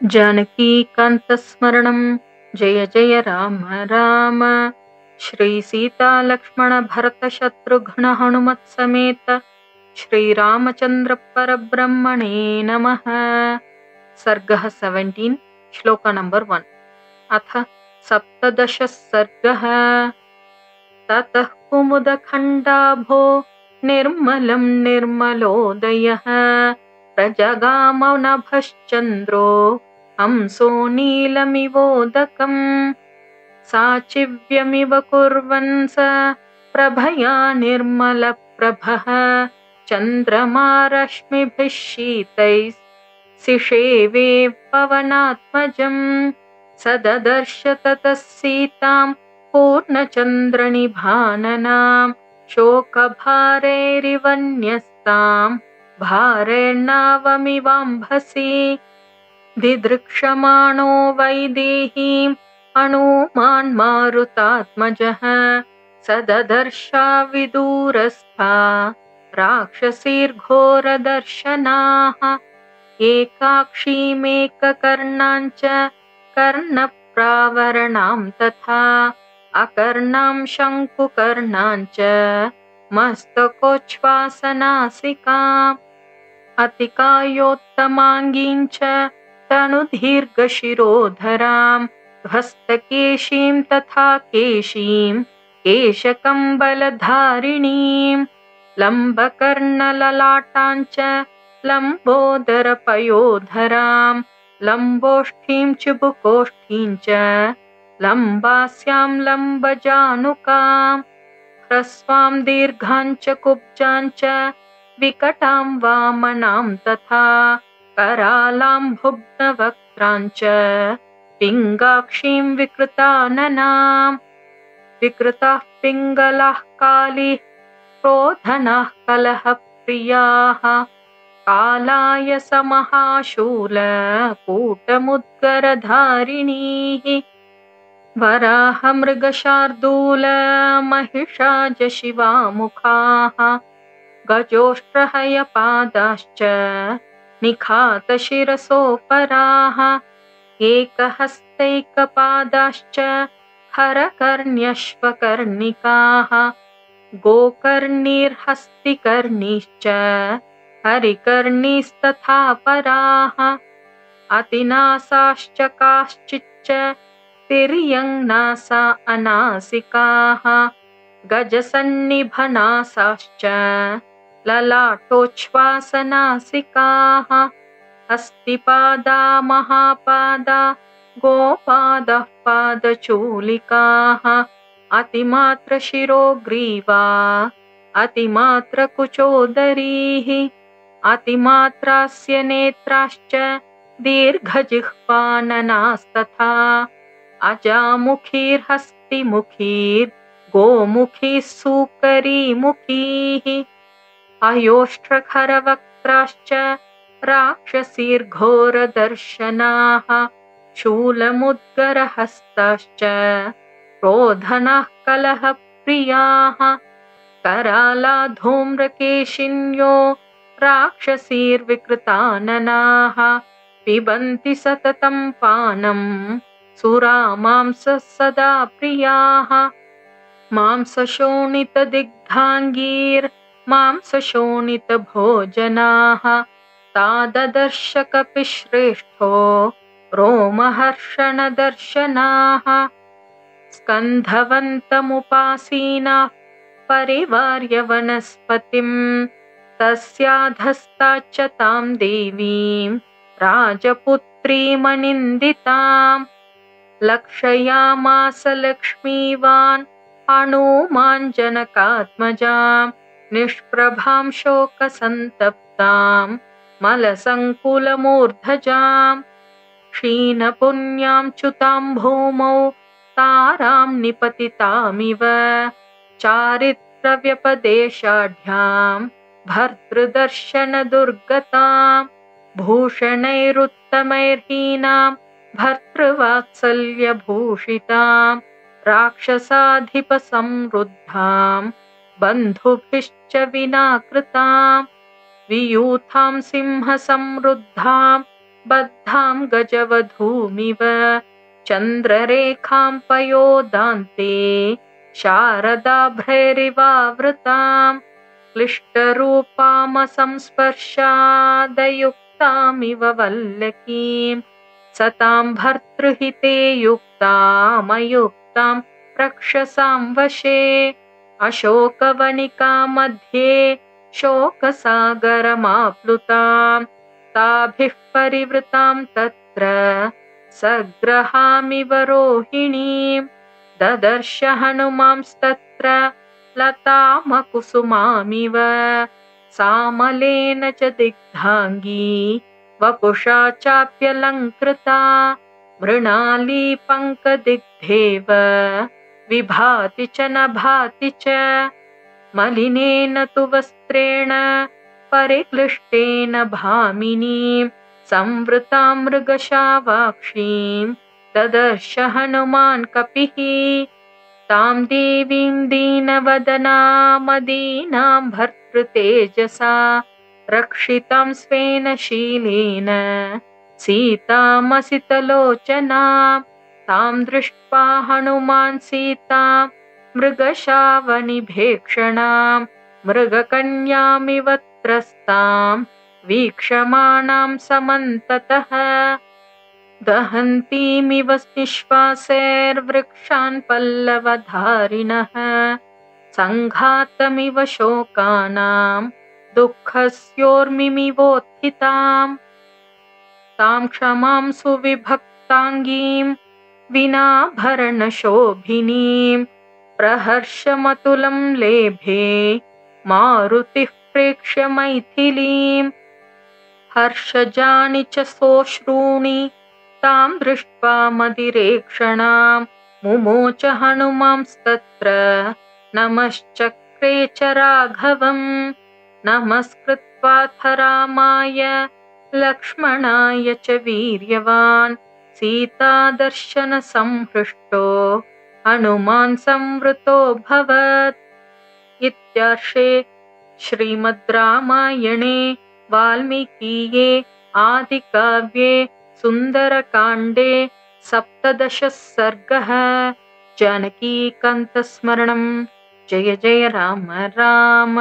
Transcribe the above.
जानकीकान्तस्मरणं जय जय राम राम। श्री सीता लक्ष्मण भरत शत्रुघ्न हनुमत् समेत श्रीरामचन्द्र परब्रह्मणे नमः। सर्गः 17 श्लोक नंबर 1। अथ सप्तदशः सर्गः। ततः कुमुदखण्डाभो निर्मलं निर्मलोदयः प्रजगाम नभश्चन्द्रो हंसो नीलमिवोदकम् साचिव्यमिव कुर्वन् स प्रभया निर्मलप्रभः चन्द्रमा रश्मिभिः शीतैः सिषेवे पवनात्मजम् स ददर्श ततः सीतां पूर्णचन्द्रनिभाननां शोकभारैरिव न्यस्तां भारैर्नावमिवाम्भसि दिदृक्षमाणो वैदेहीं हनूमान् मारुतात्मजः स ददर्शा विदूरस्था राक्षसीर्घोरदर्शनाः एकाक्षीमेककर्णाञ्च कर्णप्रावरणां तथा अकर्णां शङ्कुकर्णाञ्च मस्तकोच्छ्वासनासिकाम् अतिकायोत्तमाङ्गीञ्च तनुदीर्घशिरोधरां ध्वस्तकेशीं तथा केशीं केशकम्बलधारिणीं लम्बकर्णललाटाञ्च लम्बोदरपयोधरां लम्बोष्ठीं चुबुकोष्ठीं च लम्बास्यां लम्बजानुकां ह्रस्वां दीर्घाञ्च कुब्जाञ्च विकटां वामनां तथा करालां भुग्नवक्त्राञ्च पिङ्गाक्षीं विकृताननां विकृताः पिङ्गलाः कालीः क्रोधनाः कलहप्रियाः कालाय समहाशूल कूटमुद्गरधारिणीः वराहमृगशार्दूल महिषाजशिवामुखाः गजोष्ट्रहयपादाश्च निखातशिरसोपराः एकहस्तैकपादाश्च हरकर्ण्यश्वकर्णिकाः गोकर्णीर्हस्तिकर्णीश्च हरिकर्णीस्तथा पराः अतिनासाश्च काश्चिच्च तिर्यङ्नासा अनासिकाः गजसन्निभनासाश्च ललाटोच्छ्वासनासिकाः हस्तिपादा महापादा गोपादः पादचूलिकाः अतिमात्रशिरोग्रीवा अतिमात्रकुचोदरीः अतिमात्रास्य नेत्राश्च दीर्घजिह्वाननास्तथा अजामुखीर्हस्तिमुखीर् गोमुखीः सूकरीमुखीः अयोष्ट्रखरवक्त्राश्च राक्षसीर्घोरदर्शनाः शूलमुद्गरहस्ताश्च क्रोधनाः कलहप्रियाः कराला धूम्रकेशिन्यो राक्षसीर्विकृताननाः पिबन्ति सततं पानं सुरामांसः सदा प्रियाः मांसशोणितदिग्धाङ्गीर्मांसशोणितभोजनाः ताददर्श कपिश्रेष्ठो रोमहर्षणदर्शनाः स्कन्धवन्तमुपासीनाः परिवार्य वनस्पतिं तस्याधस्ताच्च तां देवीं राजपुत्रीमनिन्दितां लक्षयामास लक्ष्मीवान् हनूमान् जनकात्मजां निष्प्रभां शोकसन्तप्तां मलसङ्कुलमूर्धजां क्षीणपुण्यां च्युतां भूमौ तारां निपतितामिव चारित्रव्यपदेशाढ्यां भर्तृदर्शनदुर्गतां भूषणैरुत्तमैर्हीनां भर्तृवात्सल्यभूषितां राक्षसाधिपसंरुद्धां बन्धुभिश्च विना कृतां वियूथां सिंहसंरुद्धां बद्धां गजवधूमिव चन्द्ररेखां पयोदान्ते शारदाभ्रैरिवावृतां क्लिष्टरूपामसंस्पर्शादयुक्तामिव वल्लकीं सतां भर्तृहिते युक्तामयुक्तां रक्षसां वशे अशोकवनिका मध्ये शोकसागरमाप्लुतां ताभिः परिवृतां तत्र सग्रहामिव रोहिणीं ददर्श हनुमांस्तत्र लतामकुसुमामिव सामलेन च दिग्धाङ्गी वपुषा चाप्यलङ्कृता मृणालीपङ्कदिग्धेव विभाति च न भाति च मलिनेन तु वस्त्रेण परिक्लिष्टेन भामिनीं संवृतां मृगशावाक्षीं ददर्श हनुमान् कपिः तां देवीं दीनवदनामदीनां भर्तृतेजसा रक्षितां स्वेन शीलेन सीतामसितलोचनां तां दृष्ट्वा हनुमान् सीतां मृगशावनिभेक्षणां मृगकन्यामिव त्रस्तां वीक्षमाणां समन्ततः दहन्तीमिव निःश्वासैर्वृक्षान् पल्लवधारिणः सङ्घातमिव शोकानां दुःखस्योर्मिमिवोत्थितां तां क्षमां सुविभक्ताङ्गीं विनाभरणशोभिनीं प्रहर्षमतुलं लेभे मारुतिः प्रेक्ष्य मैथिलीं हर्षजानि च सोऽश्रूणि तां दृष्ट्वा मदिरेक्षणां मुमोच हनुमांस्तत्र नमश्चक्रे च राघवं नमस्कृत्वाथ रामाय लक्ष्मणाय च वीर्यवान् सीतादर्शनसंहृष्टो हनुमान् संवृतोऽभवत्। इत्यार्षे श्रीमद् रामायणे वाल्मीकीये आदिकाव्ये सुन्दरकाण्डे 17 सर्गः। जानकीकान्तस्मरणं। जय जय राम राम।